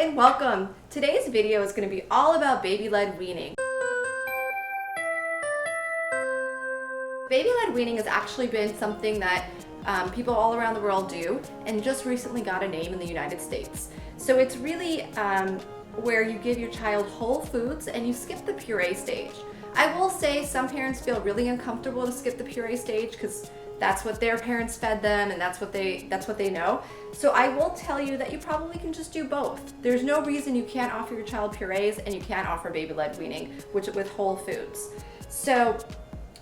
and welcome. Today's video is going to be all about baby-led weaning. Baby-led weaning has actually been something that people all around the world do and just recently got a name in the United States. So it's really where you give your child whole foods and you skip the puree stage. I will say some parents feel really uncomfortable to skip the puree stage because that's what their parents fed them and that's what they know. So I will tell you that you probably can just do both. There's no reason you can't offer your child purees and you can't offer baby-led weaning, which with whole foods. So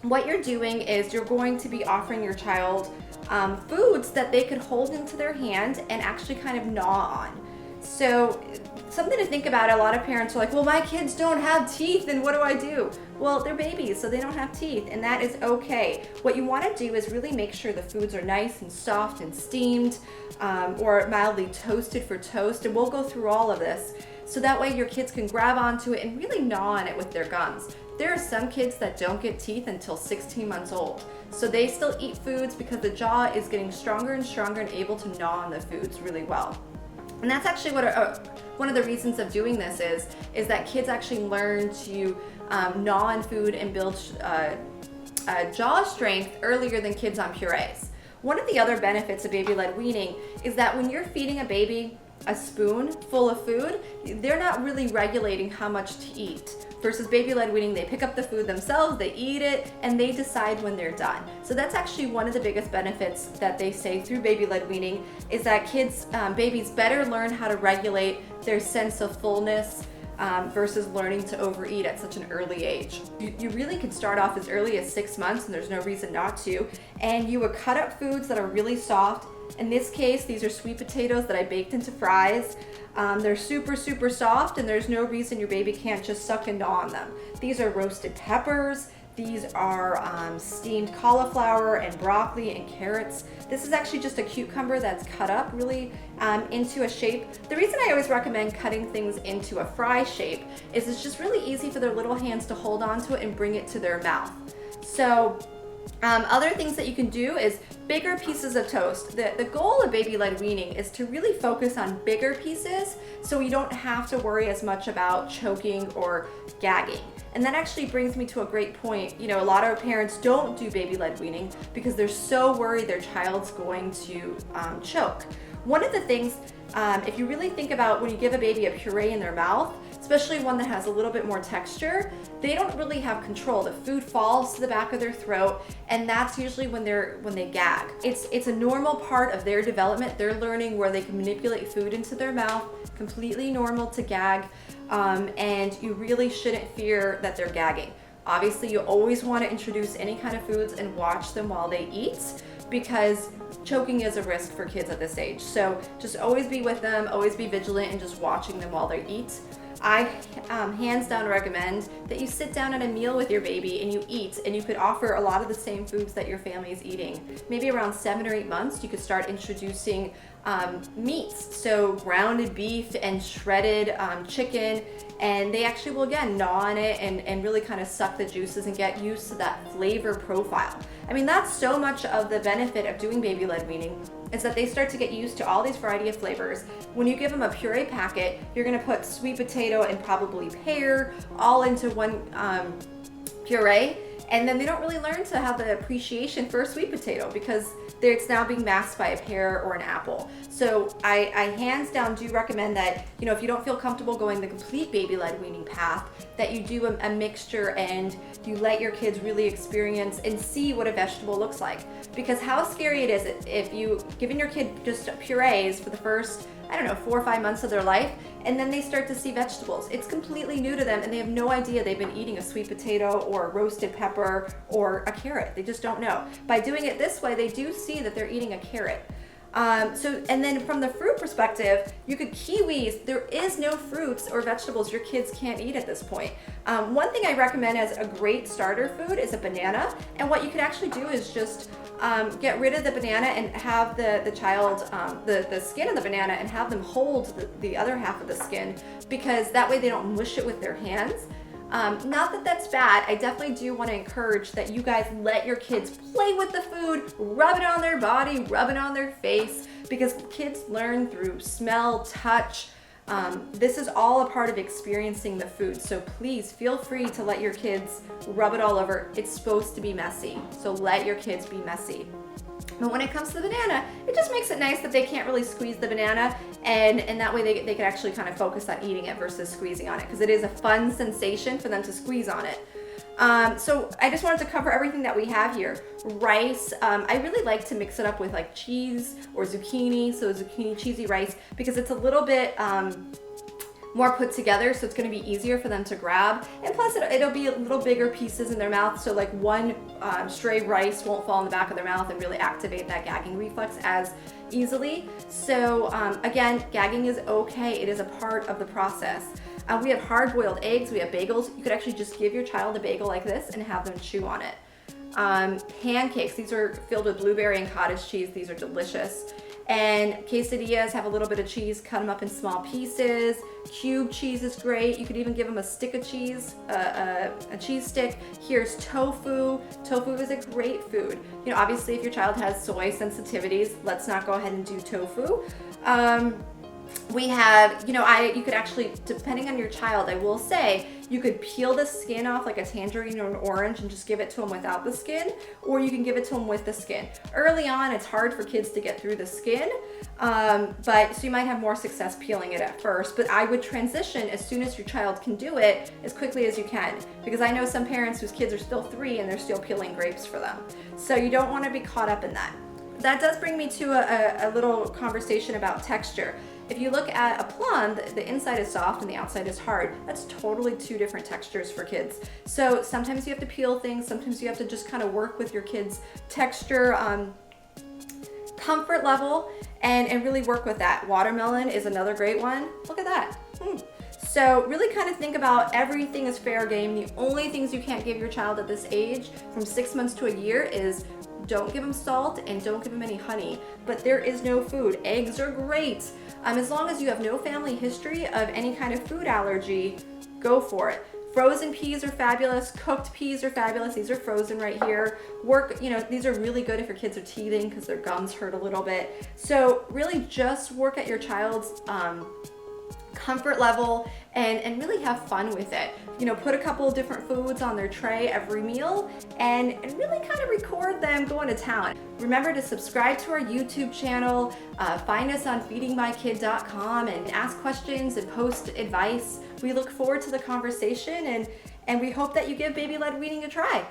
what you're doing is you're going to be offering your child foods that they could hold into their hand and actually kind of gnaw on. So something to think about. A lot of parents are like, well, my kids don't have teeth and what do I do? Well, they're babies, so they don't have teeth, and that is okay. What you want to do is really make sure the foods are nice and soft and steamed or mildly toasted for toast, and we'll go through all of this so that way your kids can grab onto it and really gnaw on it with their gums. There are some kids that don't get teeth until 16 months old, so they still eat foods because the jaw is getting stronger and stronger and able to gnaw on the foods really well. And that's actually what one of the reasons of doing this is that kids actually learn to gnaw on food and build jaw strength earlier than kids on purees. One of the other benefits of baby-led weaning is that when you're feeding a baby a spoon full of food, they're not really regulating how much to eat. Versus baby-led weaning, they pick up the food themselves, they eat it, and they decide when they're done. So that's actually one of the biggest benefits that they say through baby-led weaning is that babies better learn how to regulate their sense of fullness versus learning to overeat at such an early age. You really can start off as early as 6 months, and there's no reason not to. And you would cut up foods that are really soft. In this case, these are sweet potatoes that I baked into fries. They're super, super soft, and there's no reason your baby can't just suck and gnaw on them. These are roasted peppers. These are steamed cauliflower and broccoli and carrots. This is actually just a cucumber that's cut up really into a shape. The reason I always recommend cutting things into a fry shape is it's just really easy for their little hands to hold onto it and bring it to their mouth. So other things that you can do is bigger pieces of toast. The goal of baby-led weaning is to really focus on bigger pieces so you don't have to worry as much about choking or gagging. And that actually brings me to a great point. You know, a lot of parents don't do baby-led weaning because they're so worried their child's going to choke. One of the things, if you really think about when you give a baby a puree in their mouth, especially one that has a little bit more texture, they don't really have control. The food falls to the back of their throat, and that's usually when they gag. It's a normal part of their development. They're learning where they can manipulate food into their mouth, completely normal to gag, and you really shouldn't fear that they're gagging. Obviously, you always want to introduce any kind of foods and watch them while they eat, because choking is a risk for kids at this age. So just always be with them, always be vigilant, and just watching them while they eat. I hands down recommend that you sit down at a meal with your baby and you eat, and you could offer a lot of the same foods that your family is eating. Maybe around 7 or 8 months, you could start introducing meats, so grounded beef and shredded chicken, and they actually will again gnaw on it and really kind of suck the juices and get used to that flavor profile. I mean, that's so much of the benefit of doing baby-led weaning is that they start to get used to all these variety of flavors. When you give them a puree packet, you're gonna put sweet potato and probably pear all into one puree, and then they don't really learn to have the appreciation for a sweet potato because it's now being masked by a pear or an apple. So I hands down do recommend that, you know, if you don't feel comfortable going the complete baby-led weaning path, that you do a mixture and you let your kids really experience and see what a vegetable looks like. Because how scary it is if you giving your kid just purees for the first, 4 or 5 months of their life, and then they start to see vegetables. It's completely new to them, and they have no idea they've been eating a sweet potato or a roasted pepper or a carrot. They just don't know. By doing it this way, they do see that they're eating a carrot. And then from the fruit perspective, you could kiwis. There is no fruits or vegetables your kids can't eat at this point. One thing I recommend as a great starter food is a banana. And what you can actually do is just get rid of the banana and have the child, the skin of the banana, and have them hold the other half of the skin, because that way they don't mush it with their hands. Not that that's bad. I definitely do want to encourage that you guys let your kids play with the food, rub it on their body, rub it on their face, because kids learn through smell, touch, This is all a part of experiencing the food. So please feel free to let your kids rub it all over. It's supposed to be messy. So let your kids be messy. But when it comes to the banana, it just makes it nice that they can't really squeeze the banana, and that way they can actually kind of focus on eating it versus squeezing on it, because it is a fun sensation for them to squeeze on it. So I just wanted to cover everything that we have here. Rice, I really like to mix it up with like cheese or zucchini, so zucchini cheesy rice, because it's a little bit more put together, so it's going to be easier for them to grab, and plus it'll be a little bigger pieces in their mouth, so like one stray rice won't fall in the back of their mouth and really activate that gagging reflex as easily. So again, gagging is okay. It is a part of the process. We have hard-boiled eggs, we have bagels. You could actually just give your child a bagel like this and have them chew on it. Pancakes, these are filled with blueberry and cottage cheese. These are delicious. And quesadillas have a little bit of cheese, cut them up in small pieces. Cube cheese is great. You could even give them a stick of cheese, a cheese stick. Here's tofu. Tofu is a great food. You know, obviously if your child has soy sensitivities, let's not go ahead and do tofu. We have, you know, you could actually, depending on your child, I will say, you could peel the skin off like a tangerine or an orange and just give it to them without the skin, or you can give it to them with the skin. Early on, it's hard for kids to get through the skin, so you might have more success peeling it at first, but I would transition as soon as your child can do it as quickly as you can, because I know some parents whose kids are still 3 and they're still peeling grapes for them. So you don't want to be caught up in that. That does bring me to a little conversation about texture. If you look at a plum, the inside is soft and the outside is hard. That's totally 2 different textures for kids. So sometimes you have to peel things, sometimes you have to just kind of work with your kids' texture, comfort level, and really work with that. Watermelon is another great one. Look at that. So really kind of think about everything is fair game. The only things you can't give your child at this age, from 6 months to a year, is don't give them salt and don't give them any honey. But there is no food. Eggs are great. As long as you have no family history of any kind of food allergy, go for it. Frozen peas are fabulous. Cooked peas are fabulous. These are frozen right here. These are really good if your kids are teething because their gums hurt a little bit. So really just work at your child's comfort level and really have fun with it. You know, put a couple of different foods on their tray every meal and really kind of record them going to town. Remember to subscribe to our YouTube channel, find us on feedingmykid.com and ask questions and post advice. We look forward to the conversation and we hope that you give baby-led weaning a try.